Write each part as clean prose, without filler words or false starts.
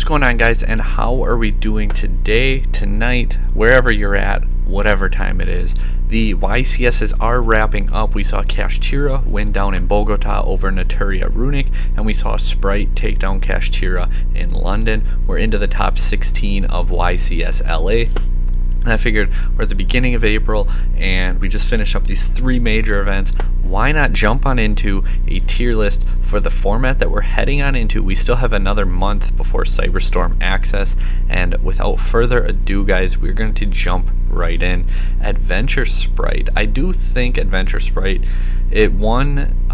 What's going on, guys, and how are we doing today, tonight, wherever you're at, whatever time it is? The YCSs are wrapping up. We saw Kashtira win down in Bogota over Naturia Runick, and we saw Sprite take down Kashtira in London. We're into the top 16 of YCS LA. And I figured we're at the beginning of April and we just finished up these three major events. Why not jump on into a tier list for the format that we're heading on into? We still have another month before Cyberstorm access, and without further ado, guys, we're going to jump right in. Adventure Sprite. I do think Adventure Sprite, it won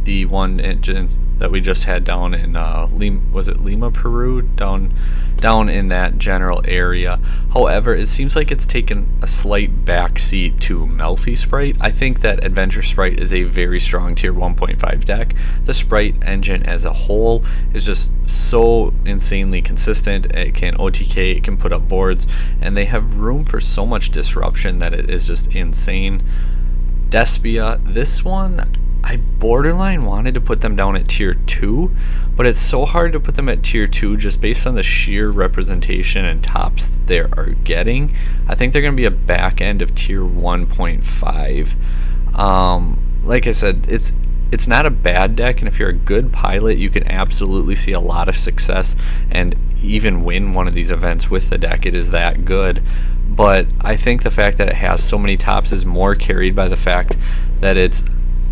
the one that we just had down in Lima, Peru, down in that general area. However, it seems like it's taken a slight backseat to Melfy Sprite. I think that Adventure Sprite is a very strong tier 1.5 deck. The Sprite engine as a whole is just so insanely consistent. It can OTK, it can put up boards, and they have room for so much disruption that it is just insane. Despia, this one, I borderline wanted to put them down at tier 2, but it's so hard to put them at tier 2 just based on the sheer representation and tops they are getting. I think they're going to be a back end of tier 1.5. Like I said, it's not a bad deck, and if you're a good pilot, you can absolutely see a lot of success and even win one of these events with the deck. It is that good. But I think the fact that it has so many tops is more carried by the fact that it's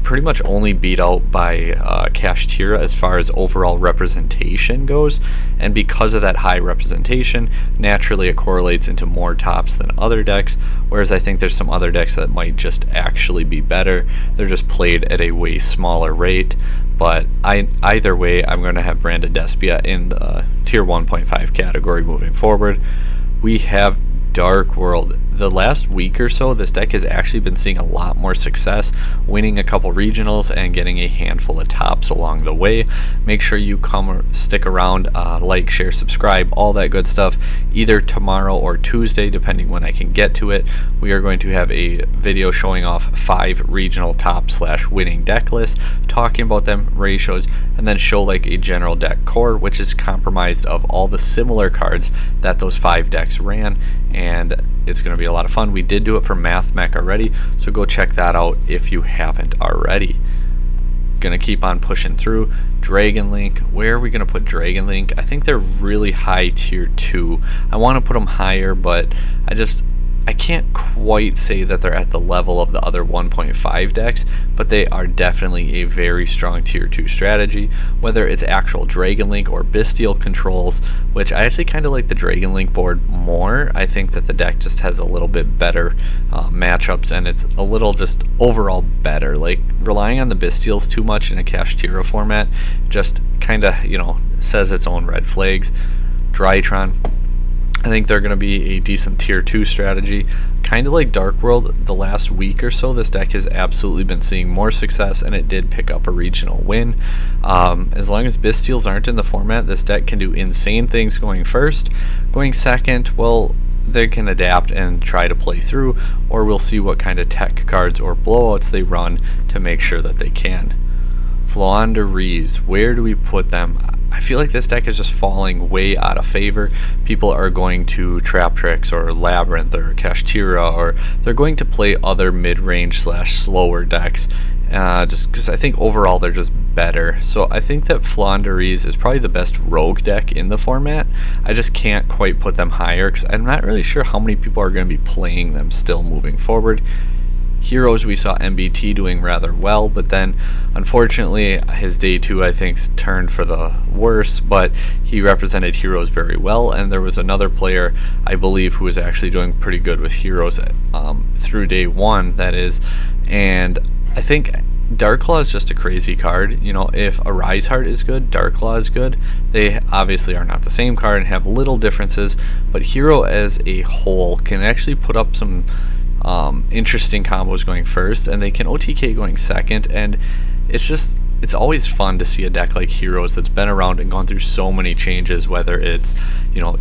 pretty much only beat out by Kashtira as far as overall representation goes, and because of that high representation, naturally it correlates into more tops than other decks, whereas I think there's some other decks that might just actually be better. They're just played at a way smaller rate. But either way, I'm going to have branded Despia in the tier 1.5 category moving forward. We have Dark World. The last week or so, this deck has actually been seeing a lot more success, winning a couple regionals and getting a handful of tops along the way. Make sure you stick around, like, share, subscribe, all that good stuff. Either tomorrow or Tuesday, depending when I can get to it, we are going to have a video showing off 5 regional top / winning deck lists, talking about them, ratios, and then show like a general deck core, which is comprised of all the similar cards that those 5 decks ran, and it's going to be a lot of fun. We did do it for Mathmech already, so go check that out if you haven't already. Gonna keep on pushing through. Dragon Link, where are we gonna put Dragon Link? I think they're really high tier 2. I want to put them higher, but I can't quite say that they're at the level of the other 1.5 decks, but they are definitely a very strong tier 2 strategy, whether it's actual Dragon Link or Bestial controls, which I actually kind of like the Dragon Link board more. I think that the deck just has a little bit better matchups, and it's a little just overall better. Like, relying on the Bestials too much in a Kashtira format just kind of, says its own red flags. Drytron, I think they're going to be a decent tier 2 strategy. Kind of like Dark World, the last week or so, this deck has absolutely been seeing more success, and it did pick up a regional win. As long as Bestials aren't in the format, this deck can do insane things going first. Going second, well, they can adapt and try to play through, or we'll see what kind of tech cards or blowouts they run to make sure that they can. Floowandereeze, where do we put them? I feel like this deck is just falling way out of favor. People are going to Traptrix or Labyrinth or Kashtira, or they're going to play other mid-range / slower decks, just because I think overall they're just better. So I think that Floowandereeze is probably the best rogue deck in the format. I just can't quite put them higher because I'm not really sure how many people are going to be playing them still moving forward. Heroes, we saw MBT doing rather well, but then unfortunately his day 2 I think turned for the worse, but he represented Heroes very well, and there was another player I believe who was actually doing pretty good with Heroes through day 1, that is. And I think Darklaw is just a crazy card. If a Rise Heart is good, Darklaw is good. They obviously are not the same card and have little differences, but Hero as a whole can actually put up some interesting combos going first, and they can OTK going second, and it's always fun to see a deck like Heroes that's been around and gone through so many changes, whether it's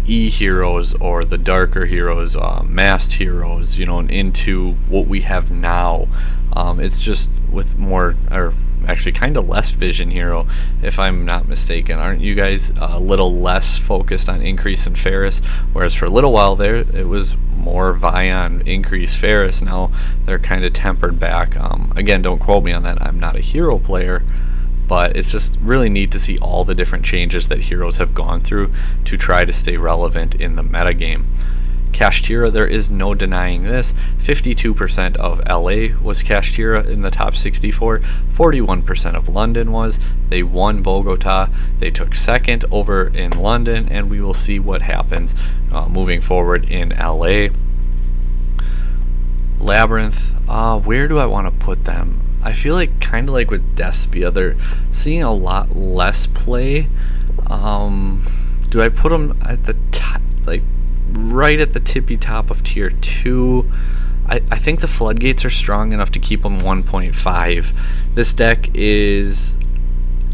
E Heroes or the darker Heroes, Masked Heroes, and into what we have now. It's just with more, or actually kind of less Vision Hero, if I'm not mistaken. Aren't you guys a little less focused on Increase and Ferris? Whereas for a little while there, it was more Vion, Increase, Ferris. Now they're kind of tempered back. Again, don't quote me on that. I'm not a hero player, but it's just really neat to see all the different changes that heroes have gone through to try to stay relevant in the metagame. Kashtira, there is no denying this. 52% of LA was Kashtira in the top 64. 41% of London was. They won Bogota. They took second over in London, and we will see what happens moving forward in LA. Labyrinth, where do I want to put them? I feel like kind of like with Despia, they're seeing a lot less play. Do I put them at the top, like right at the tippy top of tier 2? I think the floodgates are strong enough to keep them 1.5. This deck is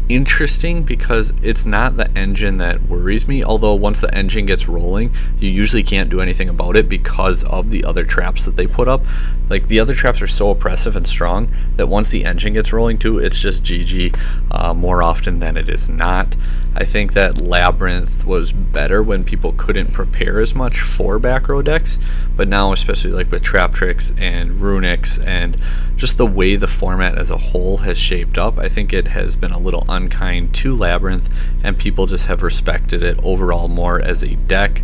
interesting because it's not the engine that worries me, although once the engine gets rolling, you usually can't do anything about it because of the other traps that they put up. Like, the other traps are so oppressive and strong that once the engine gets rolling too, it's just GG more often than it is not. I think that Labyrinth was better when people couldn't prepare as much for back row decks, but now, especially like with Traptrix and Runicks and just the way the format as a whole has shaped up, I think it has been a little unkind to Labyrinth, and people just have respected it overall more as a deck.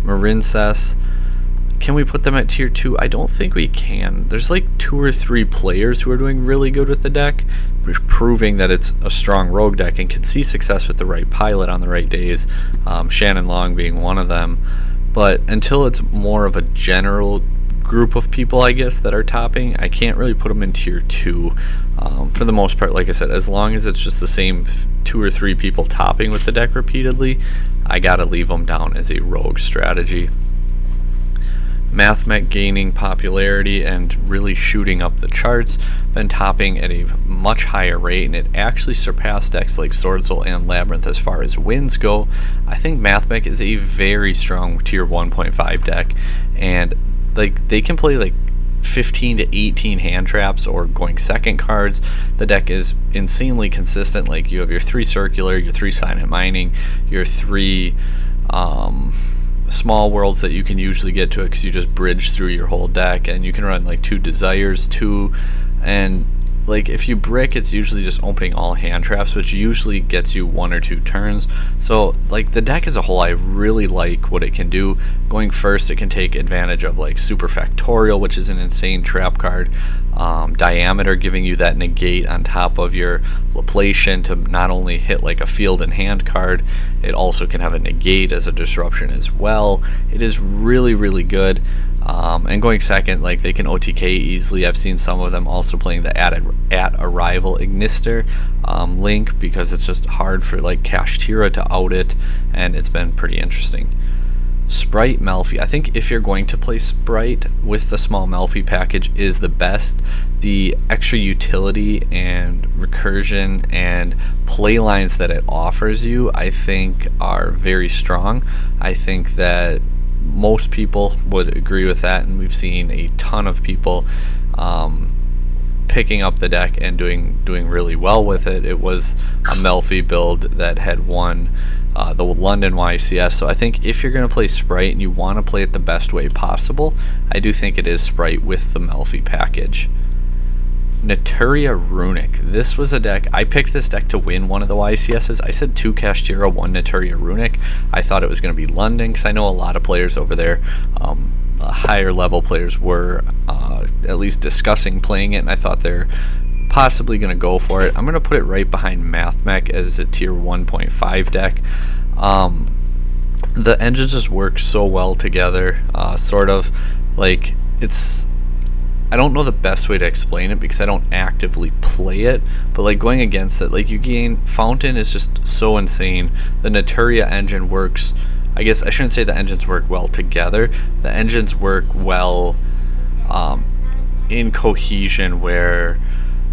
Marincess, can we put them at tier 2? I don't think we can. There's like 2 or 3 players who are doing really good with the deck, proving that it's a strong rogue deck and can see success with the right pilot on the right days, Shannon Long being one of them. But until it's more of a general group of people, I guess, that are topping, I can't really put them in tier 2. For the most part, like I said, as long as it's just the same 2 or 3 people topping with the deck repeatedly, I gotta leave them down as a rogue strategy. Mathmech gaining popularity and really shooting up the charts, been topping at a much higher rate, and it actually surpassed decks like Swordsoul and Labyrinth as far as wins go. I think Mathmech is a very strong tier 1.5 deck, and like they can play like 15 to 18 hand traps or going second cards. The deck is insanely consistent. Like, you have your 3 circular, your 3 silent mining, your 3 small worlds that you can usually get to it because you just bridge through your whole deck, and you can run like 2 desires too, and like if you brick, it's usually just opening all hand traps, which usually gets you 1 or 2 turns. So like the deck as a whole, I really like what it can do. Going first, it can take advantage of like Super Factorial, which is an insane trap card. Diameter, giving you that negate on top of your Laplation to not only hit like a field and hand card, it also can have a negate as a disruption as well. It is really, really good. And going second, like they can OTK easily. I've seen some of them also playing the at arrival Ignister link because it's just hard for like Kashtira to out it, and it's been pretty interesting. Sprite Melfy, I think if you're going to play Sprite with the small Melfy package is the best. The extra utility and recursion and play lines that it offers you, I think, are very strong. I think that most people would agree with that, and we've seen a ton of people picking up the deck and doing really well with it. It was a Melfy build that had won the London YCS, so I think if you're going to play Sprite and you want to play it the best way possible, I do think it is Sprite with the Melfy package. Naturia Runick. This was a deck, I picked this deck to win one of the YCSs. I said 2 Kashtira, 1 Naturia Runick. I thought it was going to be London because I know a lot of players over there, higher level players, were at least discussing playing it, and I thought they're possibly going to go for it. I'm going to put it right behind Mathmech as a tier 1.5 deck. The engines just work so well together, sort of like it's, I don't know the best way to explain it because I don't actively play it, but like going against it, like you gain Fountain is just so insane. The Naturia engine works, I guess I shouldn't say the engines work well together. The engines work well in cohesion where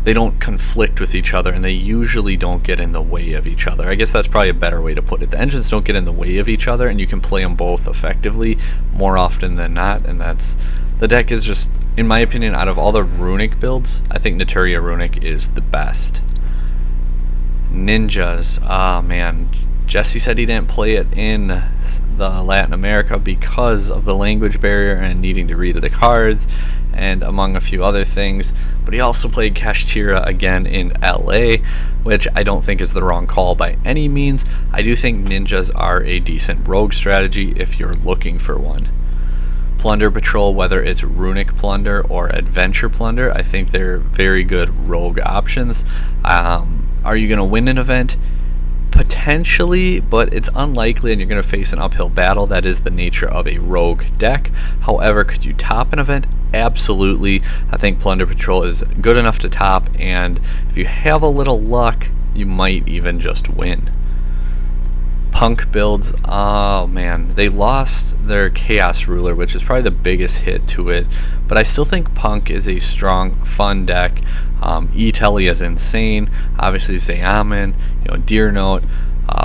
they don't conflict with each other, and they usually don't get in the way of each other. I guess that's probably a better way to put it. The engines don't get in the way of each other, and you can play them both effectively more often than not, and that's, the deck is just, in my opinion, out of all the Runick builds, I think Naturia Runick is the best. Ninjas, man, Jesse said he didn't play it in the Latin America because of the language barrier and needing to read the cards, and among a few other things. But he also played Kashtira again in LA, which I don't think is the wrong call by any means. I do think ninjas are a decent rogue strategy if you're looking for one. Plunder Patrol, whether it's Runick Plunder or Adventure Plunder, I think they're very good rogue options. Are you going to win an event? Potentially, but it's unlikely, and you're going to face an uphill battle. That is the nature of a rogue deck. However, could you top an event? Absolutely. I think Plunder Patrol is good enough to top, and if you have a little luck, you might even just win. Punk builds, oh man, they lost their Chaos Ruler, which is probably the biggest hit to it, but I still think Punk is a strong, fun deck. E-Telly is insane, obviously Zayaman, Deer Note,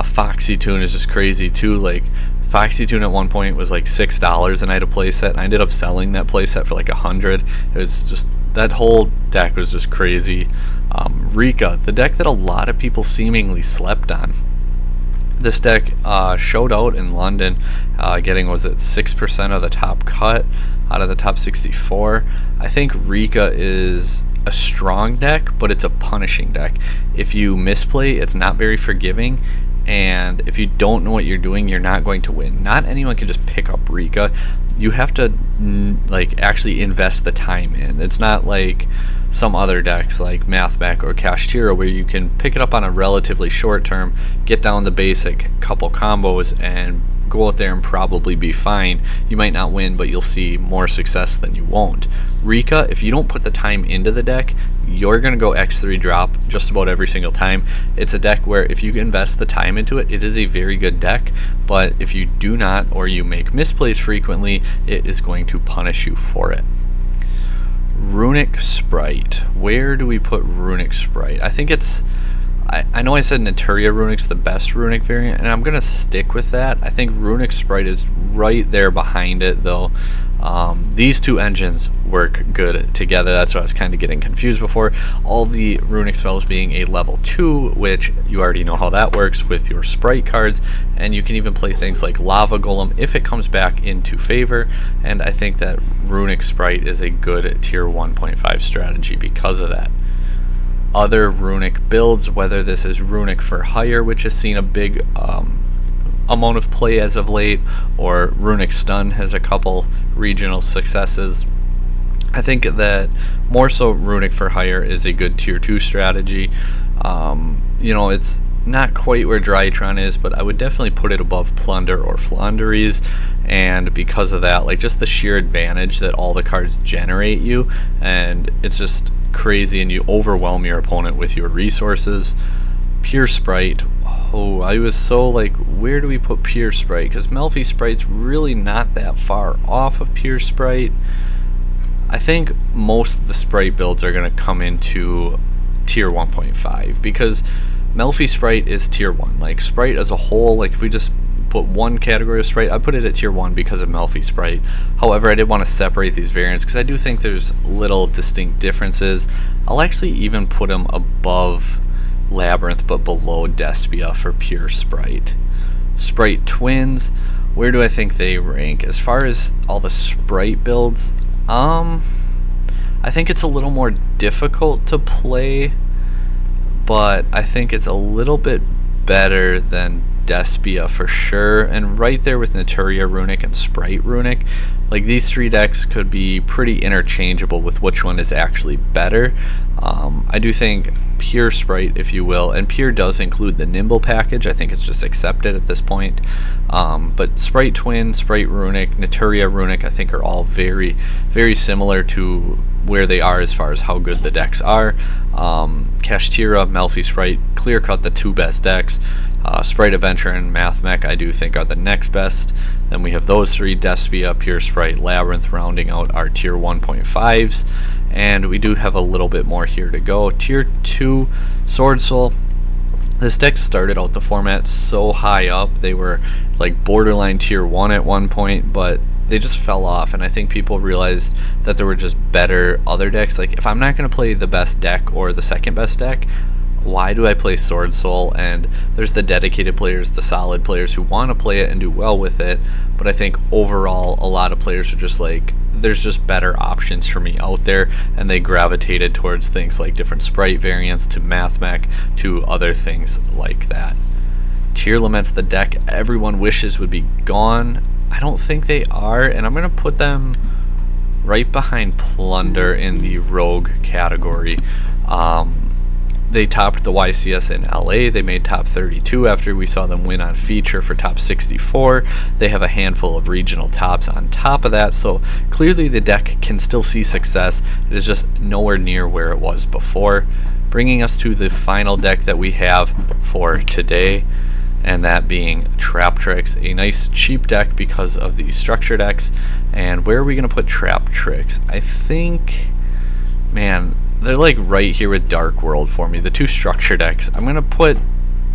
Foxy Tune is just crazy too. Like, Foxy Tune at one point was like $6 and I had a playset, and I ended up selling that playset for like $100. It was just, that whole deck was just crazy. Rika, the deck that a lot of people seemingly slept on. This deck showed out in London, getting, was it 6% of the top cut out of the top 64. I think Rika is a strong deck, but it's a punishing deck. If you misplay, it's not very forgiving, and if you don't know what you're doing, you're not going to win. Not anyone can just pick up Rika. You have to like actually invest the time in. It's not like some other decks like Mathmech or Kashtira where you can pick it up on a relatively short term, get down the basic couple combos, and go out there and probably be fine. You might not win, but you'll see more success than you won't. Rika, if you don't put the time into the deck, you're going to go X3 drop just about every single time. It's a deck where if you invest the time into it, it is a very good deck, but if you do not, or you make misplays frequently, it is going to punish you for it. Runick Sprite. Where do we put Runick Sprite? I think it's, I know I said Naturia Runick's the best Runick variant, and I'm going to stick with that. I think Runick Sprite is right there behind it, though. These two engines work good together. That's what I was kind of getting confused before. All the Runick spells being a level 2, which you already know how that works with your Sprite cards, and you can even play things like Lava Golem if it comes back into favor, and I think that Runick Sprite is a good tier 1.5 strategy because of that. Other Runick builds, whether this is Runick for Hire, which has seen a big amount of play as of late, or Runick Stun has a couple regional successes. I think that more so Runick for Hire is a good tier 2 strategy. It's not quite where Drytron is, but I would definitely put it above Plunder or Floowandereeze, and because of that, like, just the sheer advantage that all the cards generate you, and it's just crazy, and you overwhelm your opponent with your resources. Pure Sprite, oh, I was so like, where do we put Pure Sprite? Because Melfy Sprite's really not that far off of Pure Sprite. I think most of the Sprite builds are going to come into tier 1.5 because Melfy Sprite is tier 1. Like, Sprite as a whole, like, if we just put one category of Sprite, I put it at tier 1 because of Melfy Sprite. However, I did want to separate these variants because I do think there's little distinct differences. I'll actually even put them above Labyrinth but below Despia for pure Sprite. Sprite Twins, where do I think they rank? As far as all the Sprite builds, I think it's a little more difficult to play, but I think it's a little bit better than Despia for sure, and right there with Naturia Runick and Sprite Runick. Like, these three decks could be pretty interchangeable with which one is actually better. I do think Pure Sprite, if you will, and Pure does include the Nimble package, I think it's just accepted at this point. But Sprite Twin, Sprite Runick, Naturia Runick, I think are all very, very similar to where they are as far as how good the decks are. Kashtira, Melfy Sprite, clear cut the two best decks. Sprite Adventure and Mathmech I do think are the next best. Then we have those three, Despia, Pure Sprite, Labyrinth, rounding out our tier 1.5s. And we do have a little bit more here to go. Tier 2, Swordsoul. This deck started out the format so high up. They were like borderline tier 1 at one point, but they just fell off, and I think people realized that there were just better other decks. Like, if I'm not going to play the best deck or the second best deck, why do I play Swordsoul? And there's the dedicated players, the solid players who want to play it and do well with it, but I think overall a lot of players are just like, there's just better options for me out there, and they gravitated towards things like different Sprite Variants, to Mathmech, to other things like that. Tearlaments, the deck everyone wishes would be gone. I don't think they are, and I'm going to put them right behind Plunder in the Rogue category. They topped the YCS in LA. They made top 32 after we saw them win on feature for top 64. They have a handful of regional tops on top of that, so clearly the deck can still see success. It is just nowhere near where it was before. Bringing us to the final deck that we have for today, and that being Traptrix, a nice cheap deck because of the structure decks. And where are we going to put Traptrix? I think, man, they're like right here with Dark World for me, the two structure decks. I'm going to put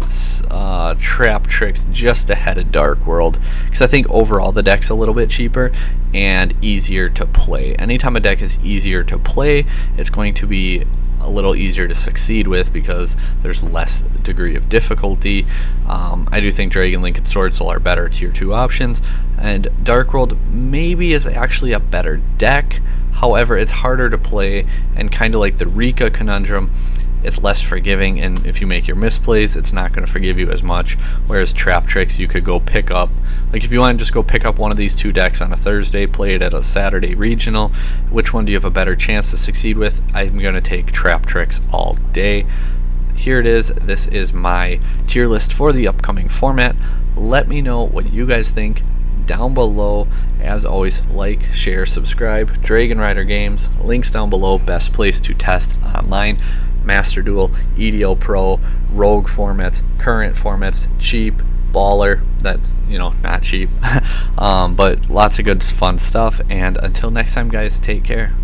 Traptrix just ahead of Dark World, because I think overall the deck's a little bit cheaper and easier to play. Anytime a deck is easier to play, it's going to be a little easier to succeed with because there's less degree of difficulty. I do think Dragon Link and Swordsoul are better tier 2 options, and Dark World maybe is actually a better deck. However, it's harder to play, and kind of like the Rika conundrum, it's less forgiving, and if you make your misplays, it's not going to forgive you as much. Whereas Traptrix, you could go pick up, like if you want to just go pick up one of these two decks on a Thursday, play it at a Saturday regional, which one do you have a better chance to succeed with? I'm going to take Traptrix all day. Here it is. This is my tier list for the upcoming format. Let me know what you guys think down below. As always, like, share, subscribe. Dragon Rider Games, links down below. Best place to test online. Master Duel, EDO Pro, Rogue formats, current formats, cheap, baller, that's, you know, not cheap, but lots of good fun stuff. And until next time, guys, take care.